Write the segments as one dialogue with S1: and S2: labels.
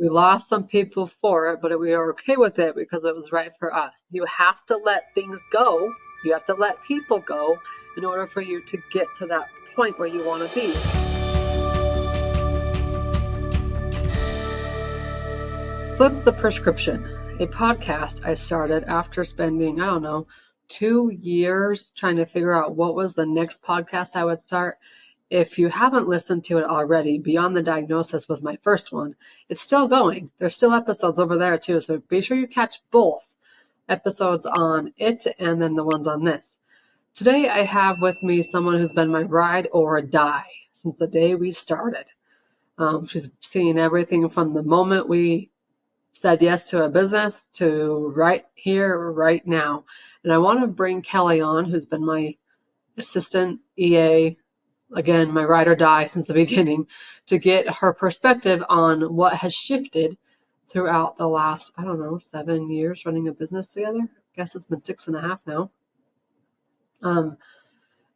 S1: We lost some people for it, but we are okay with it because it was right for us. You have to let things go. You have to let people go in order for you to get to that point where you want to be. Flip the Prescription, a podcast I started after spending, 2 years trying to figure out what was the next podcast I would start. If you haven't listened to it already, Beyond the Diagnosis was my first one. It's still going. There's still episodes over there too, so be sure you catch both episodes on it and then the ones on this. Today I have with me someone who's been my ride or die since the day we started. She's seen everything from the moment we said yes to a business to right here, right now. And I want to bring Kelli on, who's been my assistant EA, again, my ride or die since the beginning, to get her perspective on what has shifted throughout the last, 7 years running a business together. I guess it's been 6.5 now.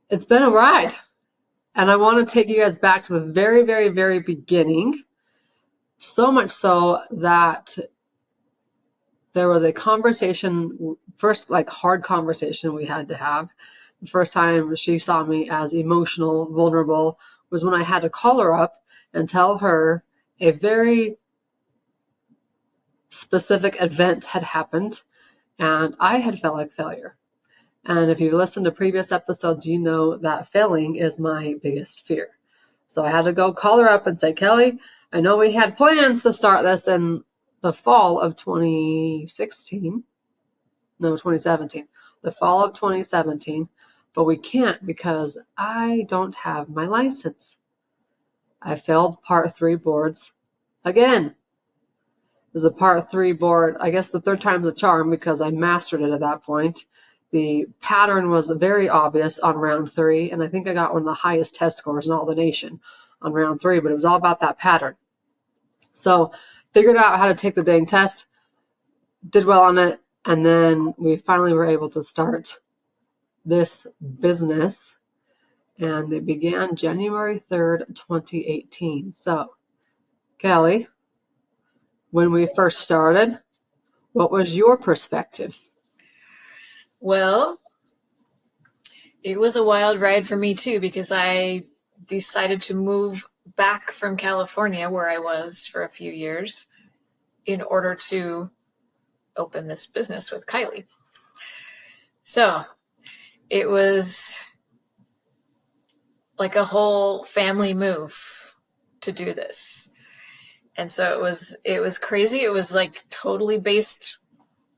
S1: It's been a ride. And I want to take you guys back to the very, very, very beginning. So much so that there was a conversation, first hard conversation we had to have. The first time she saw me as emotional, vulnerable, was when I had to call her up and tell her a very specific event had happened and I had felt like failure. And if you've listened to previous episodes, you know that failing is my biggest fear. So I had to go call her up and say, Kelli, I know we had plans to start this in the fall of 2017, the fall of 2017, but we can't because I don't have my license. I failed Part 3 boards again. It was a Part 3 board, I guess the third time's a charm because I mastered it at that point. The pattern was very obvious on round 3, and I think I got one of the highest test scores in all the nation on round 3, but it was all about that pattern. So figured out how to take the dang test, did well on it, and then we finally were able to start this business, and it began January 3rd, 2018. So, Kelli, when we first started, what was your perspective?
S2: Well, it was a wild ride for me too because I decided to move back from California, where I was for a few years, in order to open this business with Kylie. So it was like a whole family move to do this. And so it was crazy. It was like totally based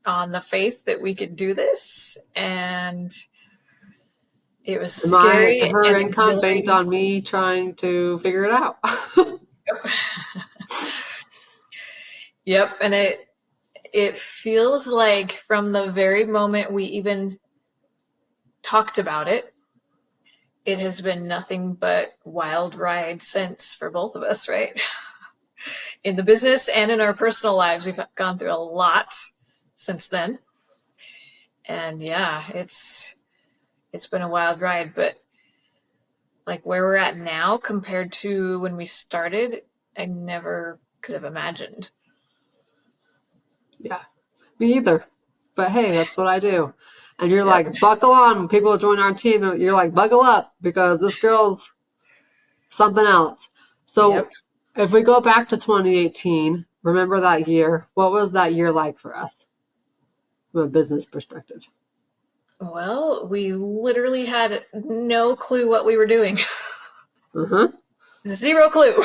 S2: on the faith that we could do this, and it was scary
S1: Her
S2: and
S1: income
S2: exhilarating.
S1: banked on me trying to figure it out.
S2: Yep, and it feels like from the very moment we even talked about it, it has been nothing but wild ride since for both of us, right? In the business and in our personal lives, we've gone through a lot since then. And yeah, it's been a wild ride, but like where we're at now compared to when we started, I never could have imagined.
S1: Yeah, me either. But hey, that's what I do. And you're like, buckle on. When people join our team, you're like, buckle up because this girl's something else. So if we go back to 2018, remember that year, what was that year like for us from a business perspective?
S2: Well, we literally had no clue what we were doing. Zero clue.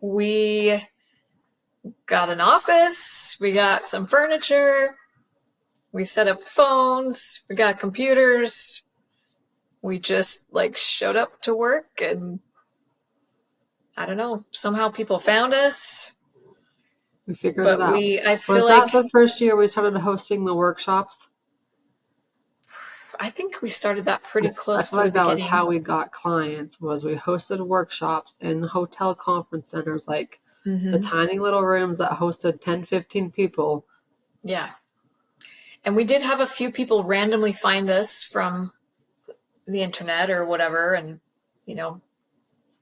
S2: We got an office, we got some furniture, we set up phones, we got computers. We just showed up to work, and I don't know, somehow people found us.
S1: We figured it out.
S2: I feel
S1: was that the first year we started hosting the workshops?
S2: I think we started that pretty close to the
S1: beginning. I feel like that was how we got clients, was we hosted workshops in hotel conference centers, the tiny little rooms that hosted 10, 15 people.
S2: Yeah. And we did have a few people randomly find us from the internet or whatever, and,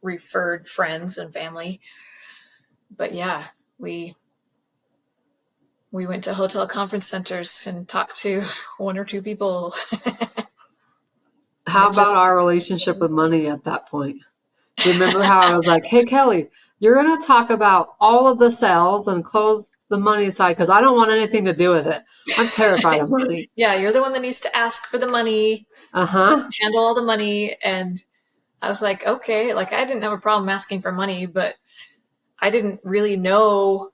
S2: referred friends and family. But yeah, we went to hotel conference centers and talked to one or two people. And
S1: How
S2: it
S1: about
S2: just,
S1: our relationship with money at that point? Do you remember how I was like, hey, Kelly, you're going to talk about all of the sales and close the money side because I don't want anything to do with it. I'm terrified of money.
S2: yeah, you're the one that needs to ask for the money,
S1: Uh-huh.
S2: handle all the money. And I was like, okay, like I didn't have a problem asking for money, but I didn't really know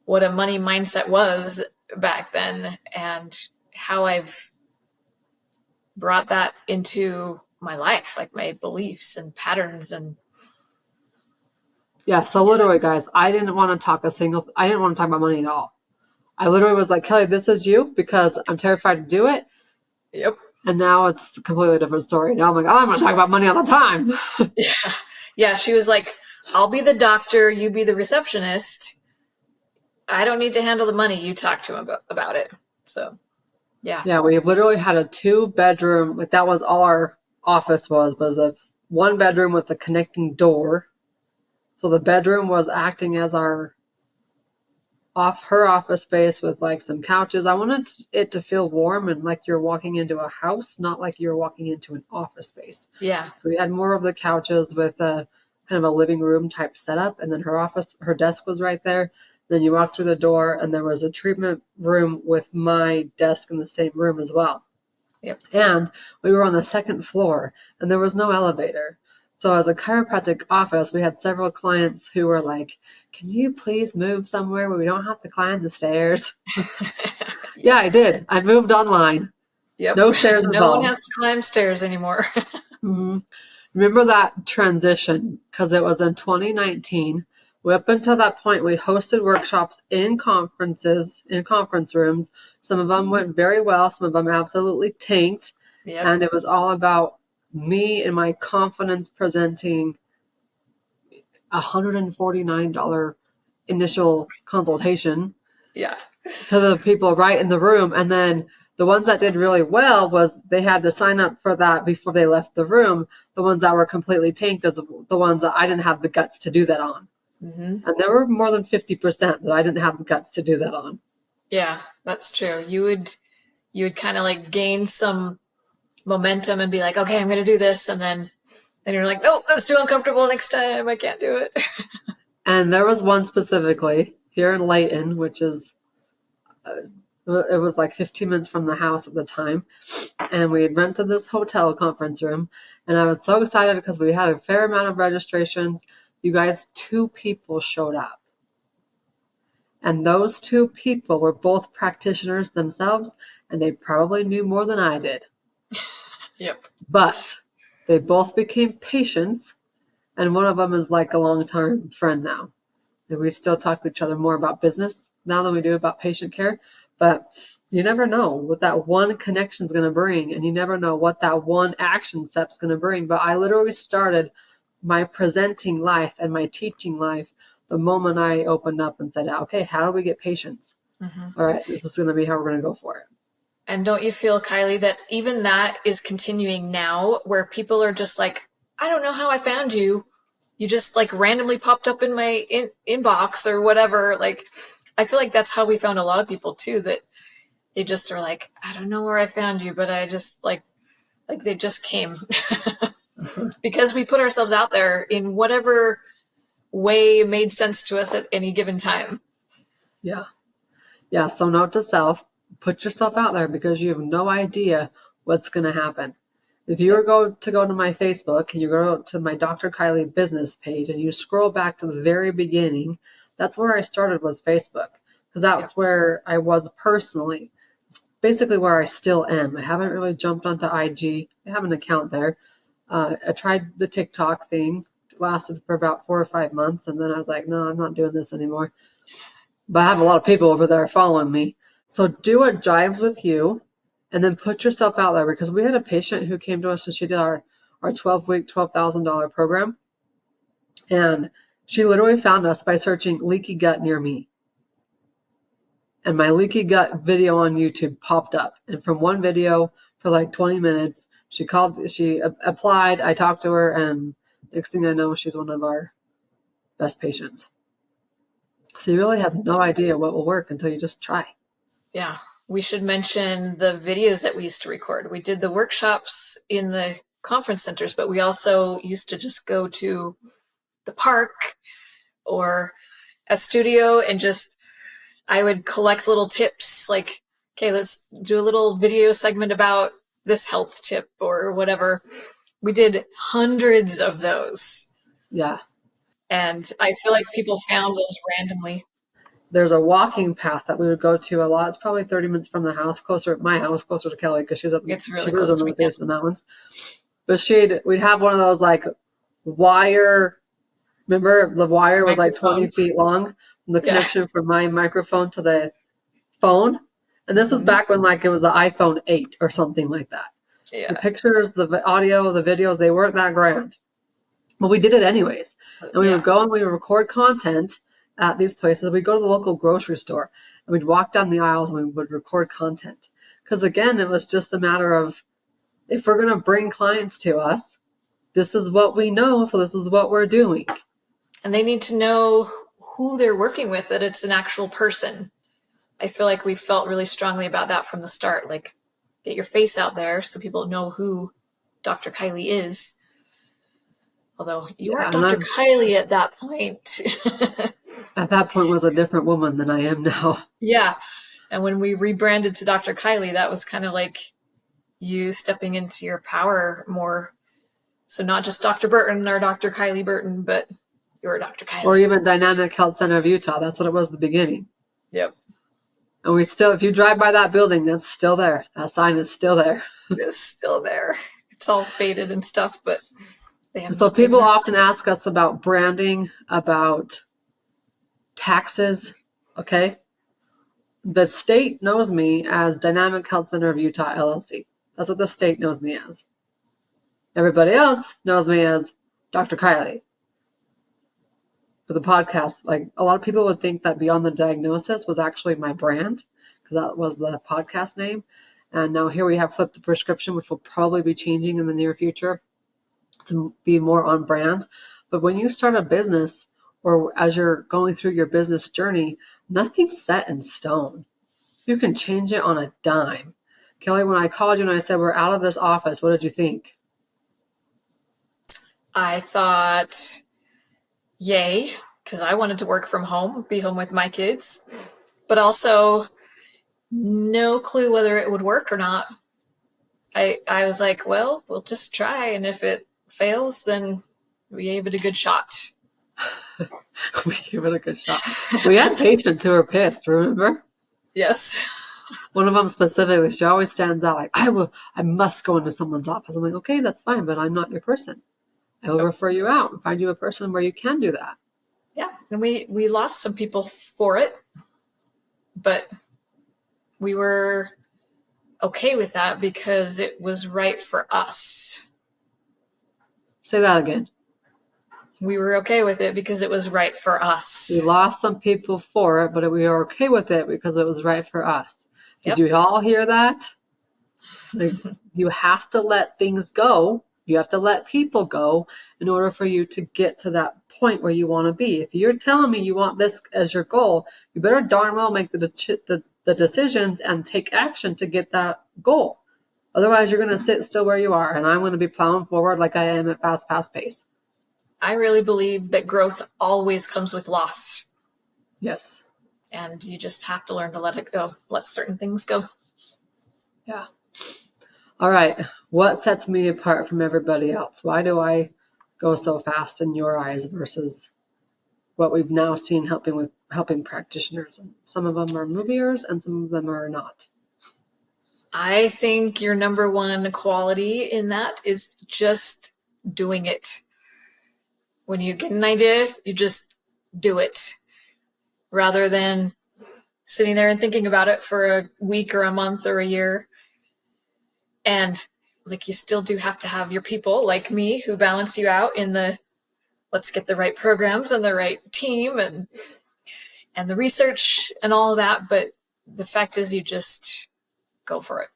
S2: what a money mindset was back then and how I've brought that into my life, like my beliefs and patterns. And
S1: Yeah, so literally, guys, I didn't want to talk about money at all. I literally was like, Kelly, this is you because I'm terrified to do it.
S2: yep.
S1: And now it's a completely different story. Now I'm like, oh, I'm going to talk about money all the time.
S2: Yeah. Yeah. She was like, I'll be the doctor, you be the receptionist. I don't need to handle the money. You talk to him about it. So, yeah.
S1: Yeah, we literally had a 2-bedroom, like that was all our office was a 1 bedroom with a connecting door. So the bedroom was acting as her office space with like some couches. I wanted it to feel warm and like you're walking into a house, not like you're walking into an office space.
S2: Yeah.
S1: So we had more of the couches with a kind of a living room type setup, and then her desk was right there. Then you walk through the door, and there was a treatment room with my desk in the same room as well.
S2: Yep.
S1: And we were on the second floor, and there was no elevator. So as a chiropractic office, we had several clients who were like, can you please move somewhere where we don't have to climb the stairs? Yeah, I did. I moved online.
S2: Yep.
S1: No stairs
S2: No one
S1: involved.
S2: has to climb stairs anymore.
S1: Mhm. Remember that transition because it was in 2019. Up until that point, we hosted workshops in conference rooms. Some of them went very well, some of them absolutely tanked.
S2: Yep.
S1: And it was all about me and my confidence presenting $149 initial consultation
S2: Yeah.
S1: to the people right in the room. And then the ones that did really well was they had to sign up for that before they left the room. The ones that were completely tanked is the ones that I didn't have the guts to do that on.
S2: Mm-hmm.
S1: And there were more than 50% that I didn't have the guts to do that on.
S2: Yeah, that's true. You would kind of like gain some momentum and be like, okay, I'm going to do this. And then you're like, nope, that's too uncomfortable next time. I can't do it.
S1: And there was one specifically here in Layton, which is, it was like 15 minutes from the house at the time. And we had rented this hotel conference room. And I was so excited because we had a fair amount of registrations. You guys, 2 people showed up. And those 2 people were both practitioners themselves, and they probably knew more than I did.
S2: Yep.
S1: But they both became patients, and one of them is like a long-term friend now. And we still talk to each other more about business now than we do about patient care. But you never know what that one connection is going to bring, and you never know what that one action step is going to bring. But I literally started my presenting life and my teaching life the moment I opened up and said, okay, how do we get patients?
S2: Mm-hmm.
S1: All right, this is going to be how we're going to go for it.
S2: And don't you feel, Kylie, that even that is continuing now where people are just like, I don't know how I found you. You just like randomly popped up in my inbox or whatever. Like, I feel like that's how we found a lot of people too, that they just are like, I don't know where I found you, but I just like they just came because we put ourselves out there in whatever way made sense to us at any given time.
S1: Yeah. Yeah. So note to self, put yourself out there because you have no idea what's going to happen. If you go to my Facebook and you go to my Dr. Kylie business page and you scroll back to the very beginning, that's where I started was Facebook because that's where I was personally. It's basically where I still am. I haven't really jumped onto IG. I have an account there. I tried the TikTok thing. It lasted for about 4 or 5 months, and then I was like, no, I'm not doing this anymore. But I have a lot of people over there following me. So do what jives with you. And then put yourself out there because we had a patient who came to us and she did our 12-week, $12,000 program. And she literally found us by searching leaky gut near me. And my leaky gut video on YouTube popped up. And from one video for like 20 minutes, she applied, I talked to her, and next thing I know, she's one of our best patients. So you really have no idea what will work until you just try.
S2: Yeah. We should mention the videos that we used to record. We did the workshops in the conference centers, but we also used to just go to the park or a studio and I would collect little tips like, okay, let's do a little video segment about this health tip or whatever. We did hundreds of those.
S1: Yeah.
S2: And I feel like people found those randomly.
S1: There's a walking path that we would go to a lot. It's probably 30 minutes from the house, my house, closer to Kelli, because she
S2: Really
S1: lives
S2: close
S1: on
S2: to
S1: the
S2: me.
S1: base of the mountains. But we'd have one of those like wire. Remember, the wire was like 20 feet long, the connection from my microphone to the phone. And this was back when like it was the iPhone 8 or something like that.
S2: Yeah.
S1: The pictures, the audio, the videos, they weren't that grand. But we did it anyways. And we would go and we would record content at these places. We'd go to the local grocery store and we'd walk down the aisles and we would record content. Because again, it was just a matter of, if we're going to bring clients to us, this is what we know, so this is what we're doing.
S2: And they need to know who they're working with, that it's an actual person. I feel like we felt really strongly about that from the start. Like, get your face out there so people know who Dr. Kelli is. Although you weren't Dr. Kelli at that point.
S1: At that point was a different woman than I am now.
S2: Yeah. And when we rebranded to Dr. Kelli, that was kind of like you stepping into your power more. So not just Dr. Burton or Dr. Kelli Burton, but you're Dr. Kelli.
S1: Or even Dynamic Health Center of Utah. That's what it was at the beginning.
S2: Yep.
S1: And we still, if you drive by that building, that's still there. That sign is still there.
S2: It's still there. It's all faded and stuff, but they have.
S1: So people often ask us about branding, about taxes. Okay. The state knows me as Dynamic Health Center of Utah, LLC. That's what the state knows me as. Everybody else knows me as Dr. Kelli. For the podcast, like a lot of people would think that Beyond the Diagnosis was actually my brand, because that was the podcast name. And now here we have Flip the Prescription, which will probably be changing in the near future to be more on brand. But when you start a business, or as you're going through your business journey, nothing's set in stone. You can change it on a dime. Kelli, when I called you and I said we're out of this office, what did you think?
S2: I thought, yay, because I wanted to work from home, be home with my kids, but also no clue whether it would work or not. I was like, well, we'll just try, and if it fails, then we gave it a good shot.
S1: We gave it a good shot. We had patients who were pissed, remember?
S2: Yes.
S1: One of them specifically, she always stands out like, I must go into someone's office. I'm like, okay, that's fine, but I'm not your person. I will refer you out and find you a person where you can do that.
S2: Yeah, and we lost some people for it, but we were okay with that because it was right for us.
S1: Say that again.
S2: We were okay with it because it was right for us.
S1: We lost some people for it, but we were okay with it because it was right for us. Did you all hear that? Like, you have to let things go. You have to let people go in order for you to get to that point where you want to be. If you're telling me you want this as your goal, you better darn well make the decisions and take action to get that goal. Otherwise, you're going to sit still where you are, and I'm going to be plowing forward like I am at fast pace.
S2: I really believe that growth always comes with loss.
S1: Yes.
S2: And you just have to learn to let it go, let certain things go.
S1: Yeah. All right. What sets me apart from everybody else? Why do I go so fast in your eyes versus what we've now seen helping practitioners? And some of them are moviers and some of them are not.
S2: I think your number one quality in that is just doing it. When you get an idea, you just do it rather than sitting there and thinking about it for a week or a month or a year. And like, you still do have to have your people like me who balance you out in the, let's get the right programs and the right team and the research and all of that. But the fact is, you just go for it.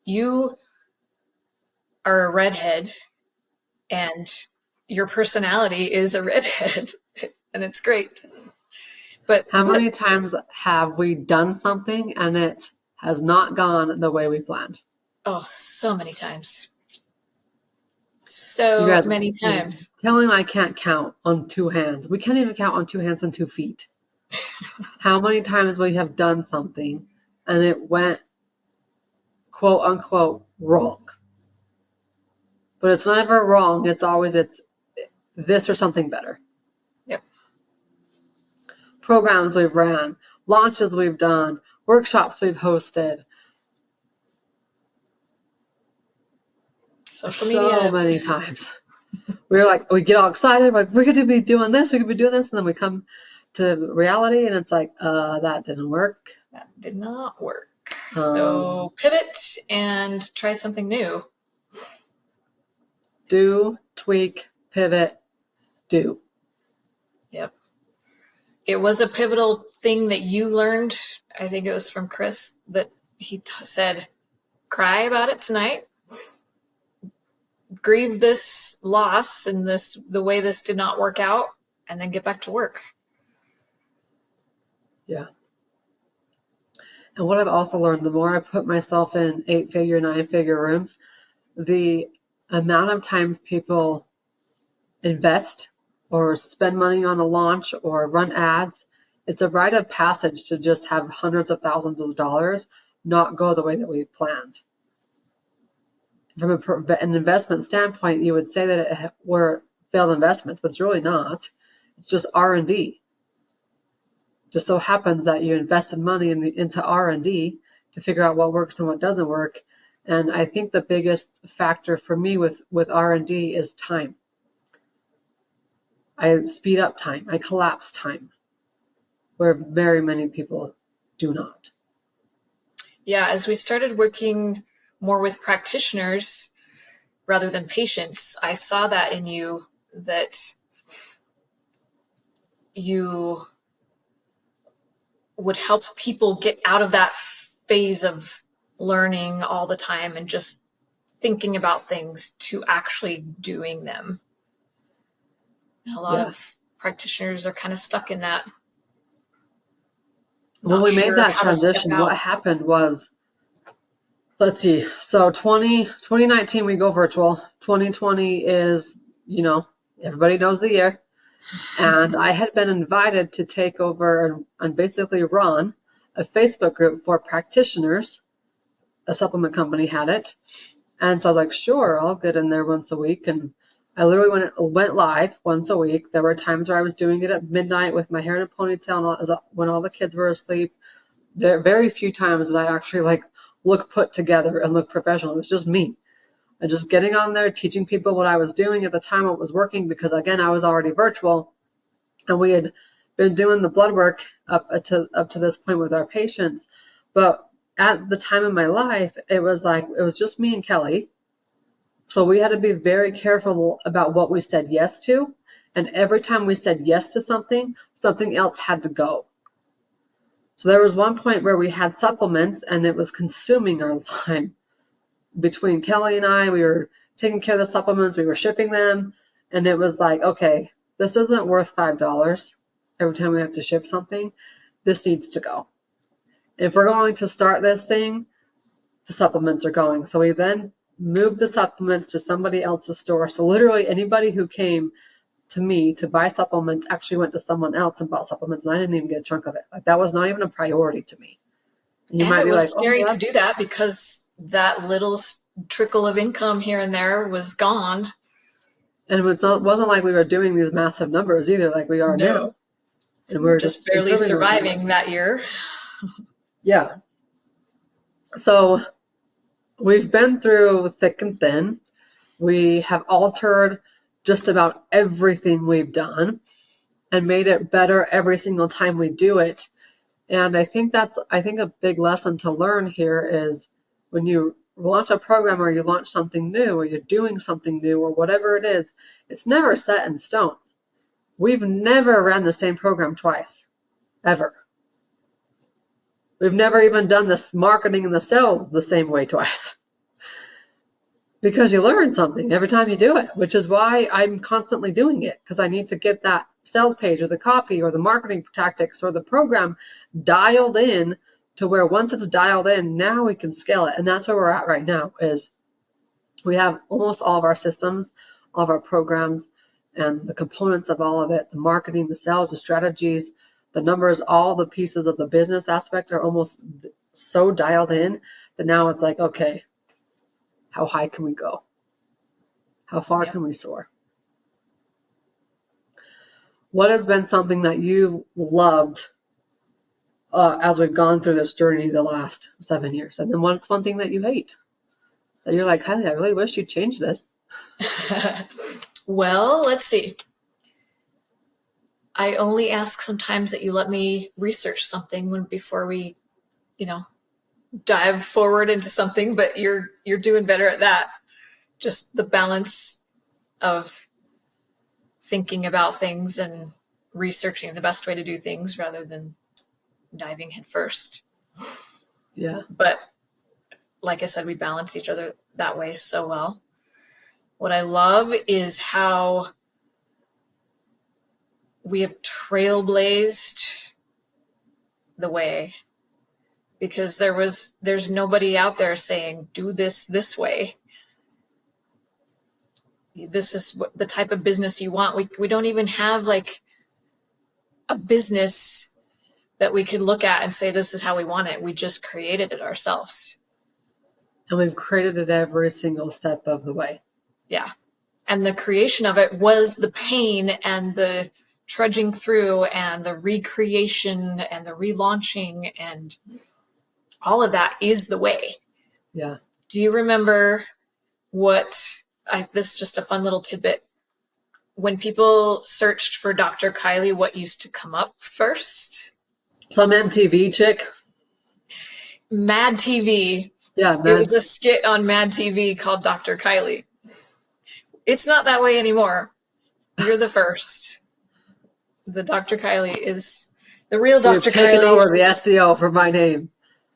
S2: You are a redhead and your personality is a redhead and it's great.
S1: How
S2: but
S1: many times have we done something and it has not gone the way we planned?
S2: oh, so many times.
S1: You
S2: So
S1: guys,
S2: many times.
S1: Kelly and I can't count on two hands. We can't even count on two hands and 2 feet. How many times we have done something and it went quote unquote wrong. But it's never wrong. It's always this or something better.
S2: Yep.
S1: Programs we've ran, launches we've done, workshops we've hosted.
S2: Social
S1: So
S2: media.
S1: many times. We get all excited, like we could be doing this, we could be doing this, and then we come to reality and it's like, that didn't work.
S2: That did not work. So pivot and try something new.
S1: Do, tweak, pivot, do.
S2: Yep. It was a pivotal thing that you learned. I think it was from Chris that he said, cry about it tonight. Grieve this loss and the way this did not work out, and then get back to work.
S1: Yeah. And what I've also learned, the more I put myself in 8-figure, 9-figure rooms, the amount of times people invest or spend money on a launch or run ads, it's a rite of passage to just have hundreds of thousands of dollars not go the way that we planned. From an investment standpoint, you would say that it were failed investments, but it's really not. It's just R&D. Just so happens that you invested money into R&D to figure out what works and what doesn't work. And I think the biggest factor for me with R&D is time. I speed up time. I collapse time, where very many people do not.
S2: Yeah, as we started working more with practitioners rather than patients, I saw that in you, that you would help people get out of that phase of learning all the time and just thinking about things to actually doing them. And a lot of practitioners are kind of stuck in that.
S1: When we made that transition, what happened was, let's see, so 2019 we go virtual. 2020 is, everybody knows the year. And I had been invited to take over and basically run a Facebook group for practitioners. A supplement company had it. And so I was like, sure, I'll get in there once a week. And I literally went live once a week. There were times where I was doing it at midnight with my hair in a ponytail and when all the kids were asleep. There are very few times that I actually look put together and look professional. It was just me. And just getting on there, teaching people what I was doing at the time, what was working, because again, I was already virtual. And we had been doing the blood work up to this point with our patients. But at the time in my life, it was just me and Kelly. So we had to be very careful about what we said yes to. And every time we said yes to something, something else had to go. So there was one point where we had supplements and it was consuming our time. Between Kelly and I, we were taking care of the supplements, we were shipping them, and it was like, okay, this isn't worth $5 every time we have to ship something. This needs to go. If we're going to start this thing, the supplements are going. So we then moved the supplements to somebody else's store. So literally anybody who came to me to buy supplements actually went to someone else and bought supplements, and I didn't even get a chunk of it. That was not even a priority to me.
S2: And it was scary to do that because that little trickle of income here and there was gone.
S1: And it wasn't like we were doing these massive numbers either, like we are now. And we were just
S2: barely surviving that year.
S1: Yeah. So we've been through thick and thin. We have altered just about everything we've done and made it better every single time we do it. And I think a big lesson to learn here is when you launch a program or you launch something new or you're doing something new or whatever it is, it's never set in stone. We've never ran the same program twice, ever. We've never even done this marketing and the sales the same way twice. Because you learn something every time you do it, which is why I'm constantly doing it, because I need to get that sales page or the copy or the marketing tactics or the program dialed in to where once it's dialed in, now we can scale it. And that's where we're at right now is we have almost all of our systems, all of our programs and the components of all of it, the marketing, the sales, the strategies, the numbers, all the pieces of the business aspect are almost so dialed in that now it's like, okay, how high can we go? How far can we soar? What has been something that you've loved as we've gone through this journey the last 7 years? And then what's one thing that you hate? That you're like, Kelli, I really wish you'd change this.
S2: Well, let's see. I only ask sometimes that you let me research something before we, dive forward into something, but you're doing better at that. Just the balance of thinking about things and researching the best way to do things rather than diving head first.
S1: Yeah.
S2: But like I said, we balance each other that way so well. What I love is how we have trailblazed the way, because there's nobody out there saying, do this way. This is the type of business you want. We don't even have like a business that we could look at and say, this is how we want it. We just created it ourselves.
S1: And we've created it every single step of the way.
S2: Yeah. And the creation of it was the pain and the trudging through and the recreation and the relaunching, and all of that is the way.
S1: Yeah.
S2: Do you remember this is just a fun little tidbit. When people searched for Dr. Kelli, what used to come up first?
S1: Some MTV chick.
S2: Mad TV.
S1: Yeah,
S2: It was a skit on Mad TV called Dr. Kelli. It's not that way anymore. You're the first. The Dr. Kelli is the real Dr. Kelli.
S1: We've taken over the SEO for my name.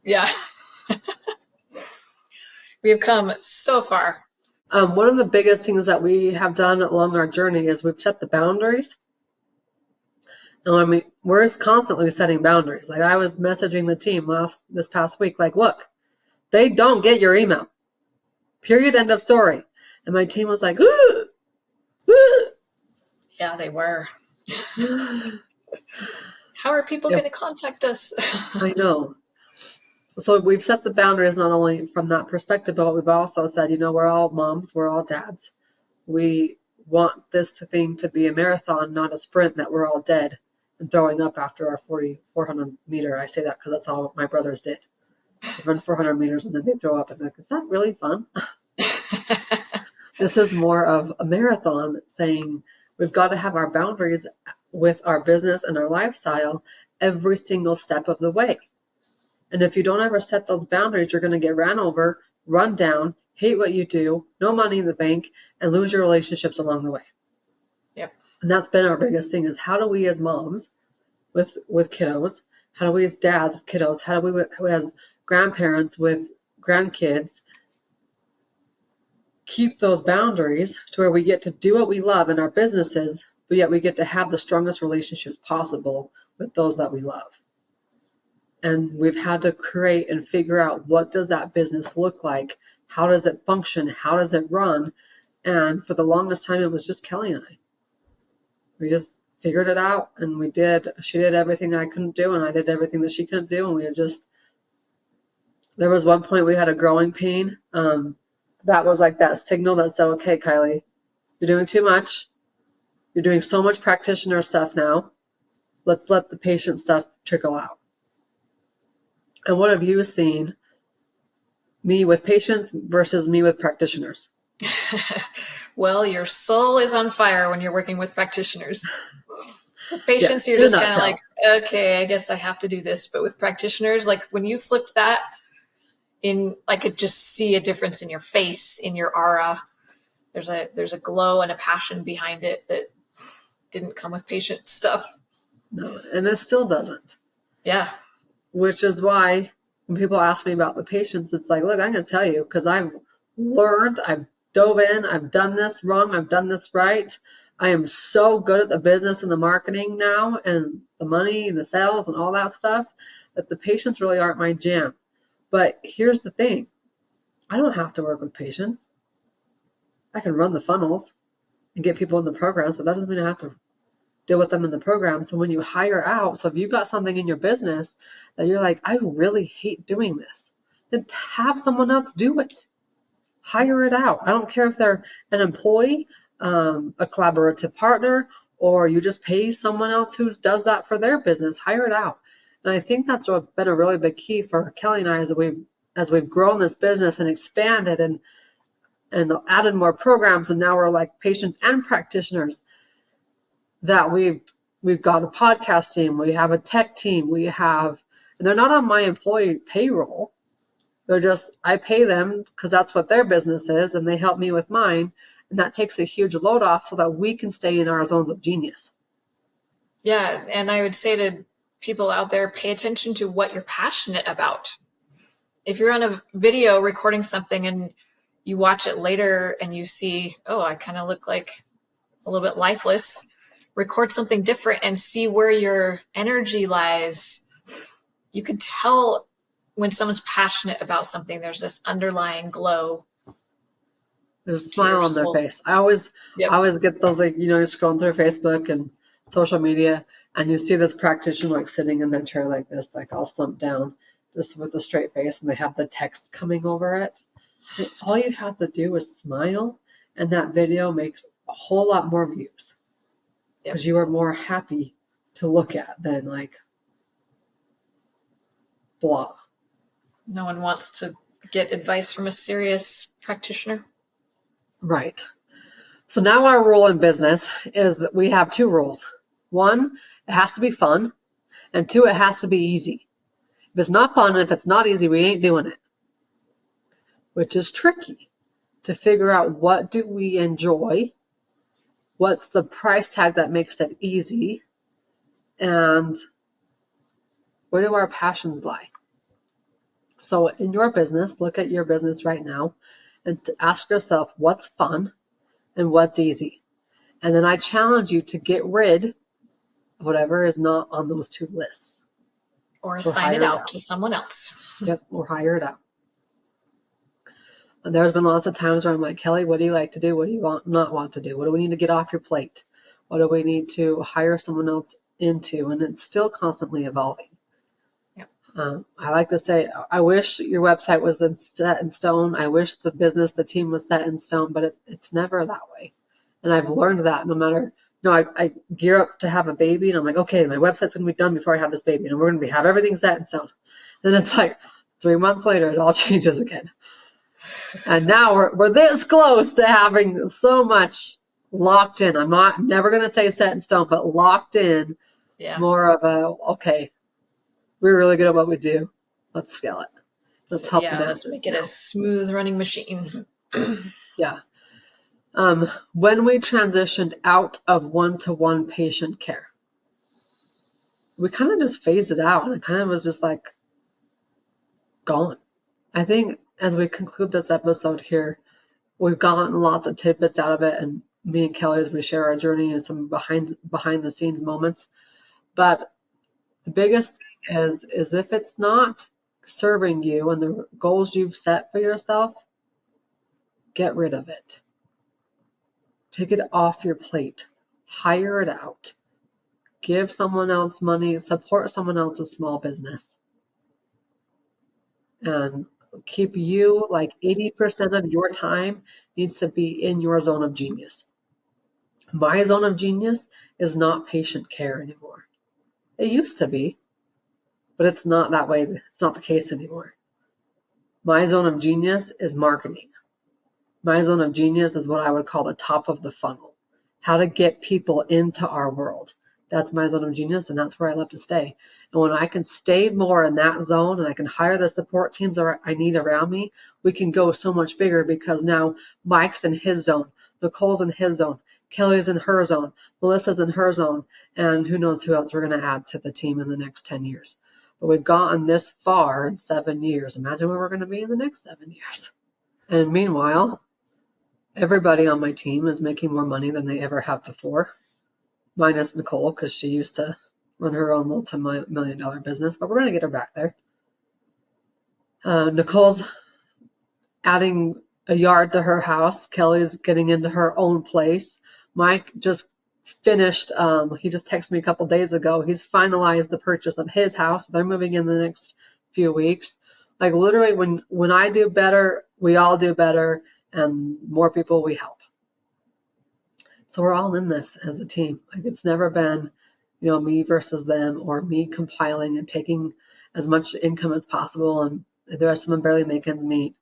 S2: Yeah. We have come so far.
S1: One of the biggest things that we have done along our journey is we've set the boundaries. And we're constantly setting boundaries. Like I was messaging the team this past week, like, look, they don't get your email. Period. End of story. And my team was like,
S2: Yeah, they were. How are people going to contact us?
S1: I know. So we've set the boundaries not only from that perspective, but we've also said, we're all moms, we're all dads. We want this thing to be a marathon, not a sprint that we're all dead and throwing up after our 400 meter. I say that because that's all my brothers did. They run 400 meters and then they throw up. I'm like, is that really fun? This is more of a marathon, saying we've got to have our boundaries with our business and our lifestyle every single step of the way. And if you don't ever set those boundaries, you're going to get ran over, run down, hate what you do, no money in the bank, and lose your relationships along the way.
S2: Yep.
S1: And that's been our biggest thing, is how do we as moms with kiddos, how do we as dads with kiddos, how do we as grandparents with grandkids keep those boundaries to where we get to do what we love in our businesses, but yet we get to have the strongest relationships possible with those that we love. And we've had to create and figure out, what does that business look like? How does it function? How does it run? And for the longest time, it was just Kelli and I. We just figured it out, and she did everything I couldn't do, and I did everything that she couldn't do. And there was one point we had a growing pain. That was like that signal that said, okay, Kelli, you're doing too much. You're doing so much practitioner stuff now. Let's let the patient stuff trickle out. And what have you seen, me with patients versus me with practitioners?
S2: Well, your soul is on fire when you're working with practitioners. With patients, you're just kind of like, okay, I guess I have to do this. But with practitioners, like when you flipped that I could just see a difference in your face, in your aura. There's a glow and a passion behind it that didn't come with patient stuff.
S1: No, and it still doesn't.
S2: Yeah.
S1: Which is why when people ask me about the patients, it's like, look, I'm going to tell you, because I've learned, I've dove in, I've done this wrong, I've done this right. I am so good at the business and the marketing now and the money and the sales and all that stuff that the patients really aren't my jam. But here's the thing. I don't have to work with patients. I can run the funnels and get people in the programs, but that doesn't mean I have to deal with them in the program. So when you hire out, so if you've got something in your business that you're like, I really hate doing this, then have someone else do it. Hire it out. I don't care if they're an employee, a collaborative partner, or you just pay someone else who does that for their business. Hire it out. And I think that's been a really big key for Kelli and I as we've grown this business and expanded and added more programs, and now we're like patients and practitioners, that we've got a podcast team, we have a tech team, and they're not on my employee payroll. They're just, I pay them because that's what their business is, and they help me with mine. And that takes a huge load off so that we can stay in our zones of genius.
S2: Yeah. And I would say to people out there, pay attention to what you're passionate about. If you're on a video recording something and you watch it later and you see, oh, I kind of look like a little bit lifeless, record something different and see where your energy lies. You can tell when someone's passionate about something, there's this underlying glow.
S1: There's a smile on their face. I always get those, like, you're scrolling through Facebook and social media, and you see this practitioner like sitting in their chair like this, like all slumped down, just with a straight face, and they have the text coming over it. And all you have to do is smile, and that video makes a whole lot more views because you are more happy to look at than like blah.
S2: No one wants to get advice from a serious practitioner.
S1: Right. So now our rule in business is that we have two rules. One, it has to be fun. And two, it has to be easy. If it's not fun and if it's not easy, we ain't doing it. Which is tricky to figure out, what do we enjoy? What's the price tag that makes it easy? And where do our passions lie? So in your business, look at your business right now and to ask yourself, what's fun and what's easy? And then I challenge you to get rid of whatever is not on those two lists.
S2: Or assign it out to someone else.
S1: Yep, or hire it out. And there's been lots of times where I'm like, Kelli, what do you like to do? What do you not want to do? What do we need to get off your plate? What do we need to hire someone else into? And it's still constantly evolving. I like to say, I wish your website was set in stone. I wish the business, the team was set in stone, but it's never that way. And I've learned that no matter, I gear up to have a baby, and I'm like, okay, my website's going to be done before I have this baby, and we're going to have everything set in stone. Then it's like 3 months later, it all changes again. And now we're this close to having so much locked in. I'm never going to say set in stone, but locked in. Yeah. More of okay, we're really good at what we do. Let's scale it. Let's help the masses.
S2: Let's make it a smooth running machine.
S1: Yeah. When we transitioned out of one-to-one patient care, we kind of just phased it out, and it kind of was just like gone. I think as we conclude this episode here, we've gotten lots of tidbits out of it, and me and Kelli, as we share our journey and some behind the scenes moments. But the biggest thing is if it's not serving you and the goals you've set for yourself, get rid of it. Take it off your plate. Hire it out. Give someone else money. Support someone else's small business. And keep you, like 80% of your time needs to be in your zone of genius. My zone of genius is not patient care anymore. It used to be, but it's not that way. It's not the case anymore. My zone of genius is marketing. My zone of genius is what I would call the top of the funnel. How to get people into our world. That's my zone of genius, and that's where I love to stay. And when I can stay more in that zone and I can hire the support teams I need around me, we can go so much bigger, because now Mike's in his zone, Nicole's in his zone, Kelli's in her zone, Melissa's in her zone, and who knows who else we're going to add to the team in the next 10 years. But we've gotten this far in 7 years. Imagine where we're going to be in the next 7 years. And meanwhile, Everybody on my team is making more money than they ever have before, minus Nicole, because she used to run her own multi-million-dollar business, but we're going to get her back there. Nicole's adding a yard to her house. Kelly's getting into her own place. Mike just finished, he just texted me a couple days ago. He's finalized the purchase of his house. They're moving in the next few weeks. Like literally when I do better, we all do better, and more people we help. So we're all in this as a team. Like it's never been, me versus them, or me compiling and taking as much income as possible and the rest of them barely make ends meet.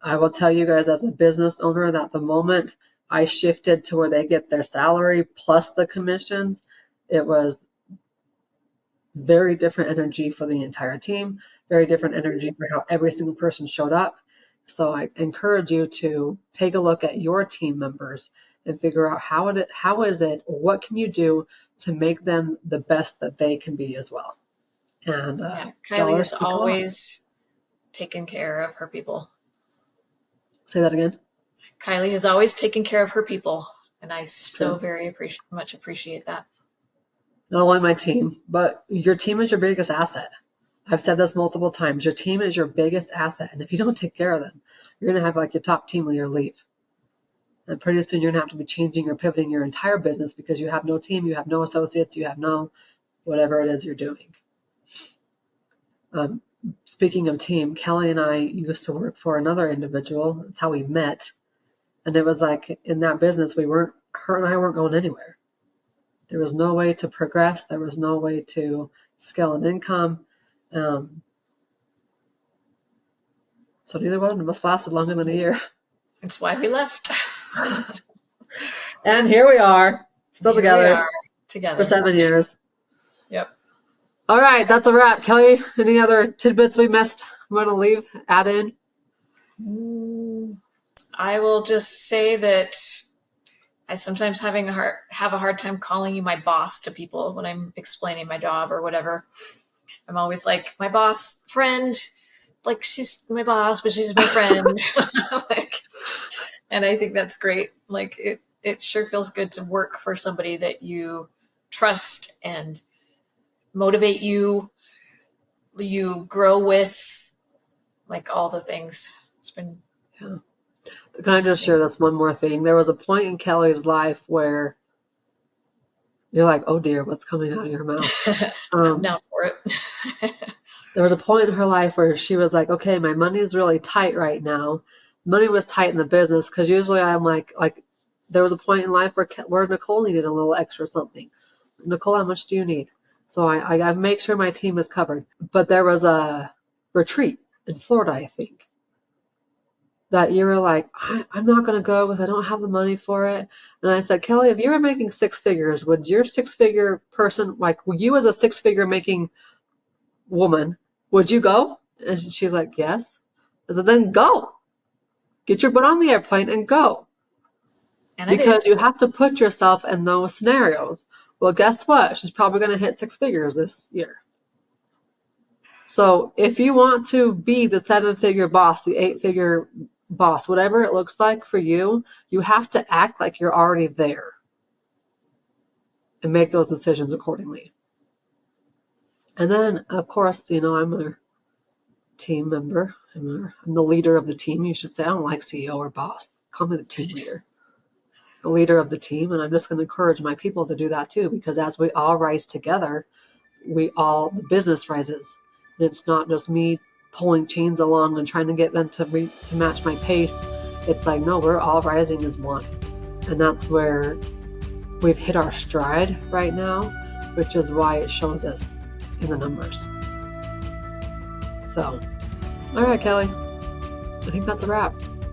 S1: I will tell you guys as a business owner that the moment I shifted to where they get their salary plus the commissions, it was very different energy for the entire team, very different energy for how every single person showed up. So I encourage you to take a look at your team members and figure out how is it, or what can you do to make them the best that they can be as well. And
S2: Kylie is always taken care of her people.
S1: Say that again.
S2: Kylie has always taken care of her people, and I so very much appreciate that.
S1: Not only my team, but your team is your biggest asset. I've said this multiple times. Your team is your biggest asset, and if you don't take care of them, you're going to have like your top team leader leave. And pretty soon you're going to have to be changing or pivoting your entire business because you have no team, you have no associates, you have no whatever it is you're doing. Speaking of team, Kelly and I used to work for another individual. That's how we met. And it was like in that business, her and I weren't going anywhere. There was no way to progress. There was no way to scale an income. So neither one of us lasted longer than a year.
S2: That's why we left.
S1: And here we are, still together for 7 years.
S2: Yep.
S1: All right, that's a wrap. Kelly, any other tidbits we missed? Want to add in?
S2: I will just say that I sometimes have a hard time calling you my boss to people when I'm explaining my job or whatever. I'm always like, my boss, friend, like she's my boss, but she's my friend. And I think that's great. Like it sure feels good to work for somebody that you trust and motivate you grow with, like all the things. It's been
S1: Can I just share this one more thing? There was a point in Kelly's life where you're like, oh dear, what's coming out of your mouth?
S2: I'm down for it.
S1: There was a point in her life where she was like, okay, my money is really tight right now. Money was tight in the business because usually I'm like there was a point in life where Nicole needed a little extra something. Nicole, how much do you need? So I make sure my team is covered. But there was a retreat in Florida, I think, that you were like, I'm not going to go because I don't have the money for it. And I said, Kelly, if you were making six figures, would your six-figure person, like you as a six-figure making woman, would you go? And she's like, yes. I said, then go. Get your butt on the airplane and go. Because you have to put yourself in those scenarios. Well, guess what? She's probably going to hit six figures this year. So if you want to be the seven-figure boss, the eight-figure boss, whatever it looks like for you, you have to act like you're already there and make those decisions accordingly. And then, of course, I'm a team member. I'm the leader of the team, you should say. I don't like CEO or boss. Call me the team leader. The leader of the team, and I'm just going to encourage my people to do that too, because as we all rise together, the business rises. And it's not just me pulling chains along and trying to get them to match my pace. It's like, no, we're all rising as one. And that's where we've hit our stride right now, which is why it shows us in the numbers. So, all right, Kelly, I think that's a wrap.